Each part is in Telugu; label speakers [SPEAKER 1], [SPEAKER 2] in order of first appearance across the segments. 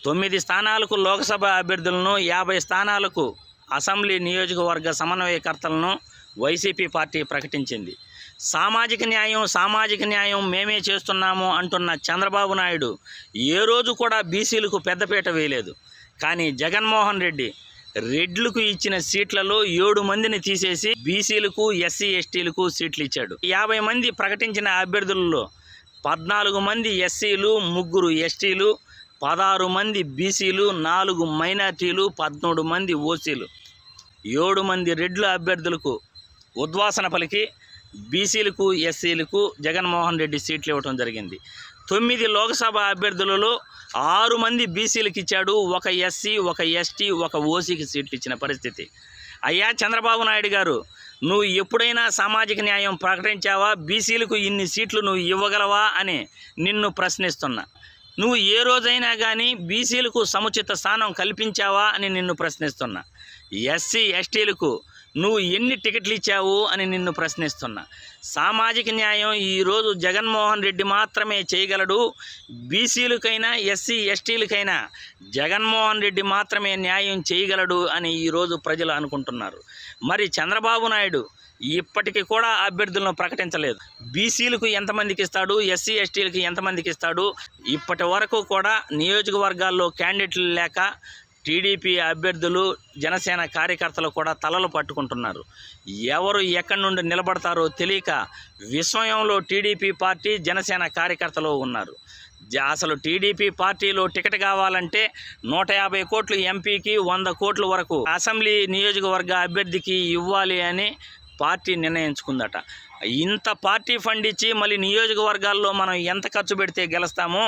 [SPEAKER 1] 9 స్థానాలకు లోక్సభ అభ్యర్థులను, 50 స్థానాలకు అసెంబ్లీ నియోజకవర్గ సమన్వయకర్తలను వైసీపీ పార్టీ ప్రకటించింది. సామాజిక న్యాయం మేమే చేస్తున్నాము అంటున్న చంద్రబాబు నాయుడు ఏ రోజు కూడా బీసీలకు పెద్దపీట వేయలేదు. కానీ జగన్మోహన్ రెడ్లకు ఇచ్చిన సీట్లలో 7 మందిని తీసేసి బీసీలకు, ఎస్సీ, ఎస్టీలకు సీట్లు ఇచ్చాడు. 50 మంది ప్రకటించిన అభ్యర్థులలో 14 మంది ఎస్సీలు, 3 ఎస్టీలు, 16 మంది బీసీలు, 4 మైనార్టీలు, 13 మంది ఓసీలు, 7 మంది రెడ్ల అభ్యర్థులకు ఉద్వాసన పలికి బీసీలకు, ఎస్సీలకు జగన్మోహన్ రెడ్డి సీట్లు ఇవ్వడం జరిగింది. 9 లోక్సభ అభ్యర్థులలో 6 మంది బీసీలకు ఇచ్చాడు. 1 ఎస్సీ, 1 ఎస్టీ, 1 ఓసీకి సీట్లు ఇచ్చిన పరిస్థితి. అయ్యా చంద్రబాబు నాయుడు గారు, నువ్వు ఎప్పుడైనా సామాజిక న్యాయం ప్రకటించావా? బీసీలకు ఇన్ని సీట్లు నువ్వు ఇవ్వగలవా అని నిన్ను ప్రశ్నిస్తున్నా. నువ్వు ఏ రోజైనా కానీ బీసీలకు సముచిత స్థానం కల్పించావా అని నిన్ను ప్రశ్నిస్తున్నా. ఎస్సీ, ఎస్టీలకు నువ్వు ఎన్ని టికెట్లు ఇచ్చావు అని నిన్ను ప్రశ్నిస్తున్నా. సామాజిక న్యాయం ఈరోజు జగన్మోహన్ రెడ్డి మాత్రమే చేయగలడు. బీసీలకైనా, ఎస్సీ, ఎస్టీలకైనా జగన్మోహన్ రెడ్డి మాత్రమే న్యాయం చేయగలడు అని ఈరోజు ప్రజలు అనుకుంటున్నారు. మరి చంద్రబాబు నాయుడు ఇప్పటికీ కూడా అభ్యర్థులను ప్రకటించలేదు. బీసీలకు ఎంతమందికి ఇస్తాడు, ఎస్సీ, ఎస్టీలకు ఎంతమందికి ఇస్తాడు? ఇప్పటి వరకు కూడా నియోజకవర్గాల్లో క్యాండిడేట్లు లేక టీడీపీ అభ్యర్థులు, జనసేన కార్యకర్తలు కూడా తలలు పట్టుకుంటున్నారు. ఎవరు ఎక్కడి నుండి నిలబడతారో తెలియక విస్మయంలో టీడీపీ పార్టీ, జనసేన కార్యకర్తలు ఉన్నారు. అసలు టీడీపీ పార్టీలో టికెట్ కావాలంటే 150 కోట్లు ఎంపీకి, 100 కోట్ల వరకు అసెంబ్లీ నియోజకవర్గ అభ్యర్థికి ఇవ్వాలి అని పార్టీ నిర్ణయించుకుందట. ఇంత పార్టీ ఫండ్ ఇచ్చి మళ్ళీ నియోజకవర్గాల్లో మనం ఎంత ఖర్చు పెడితే గెలుస్తామో,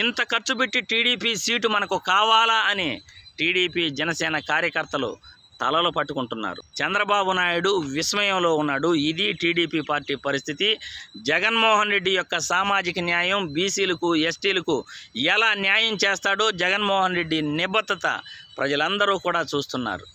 [SPEAKER 1] ఇంత ఖర్చు పెట్టి టీడీపీ సీటు మనకు కావాలా అని టీడీపీ, జనసేన కార్యకర్తలు తలలు పట్టుకుంటున్నారు. చంద్రబాబు నాయుడు విస్మయంలో ఉన్నాడు. ఇది టీడీపీ పార్టీ పరిస్థితి. జగన్మోహన్ రెడ్డి యొక్క సామాజిక న్యాయం బీసీలకు, ఎస్టీలకు ఎలా న్యాయం చేస్తాడో జగన్మోహన్ రెడ్డి నిబద్ధత ప్రజలందరూ కూడా చూస్తున్నారు.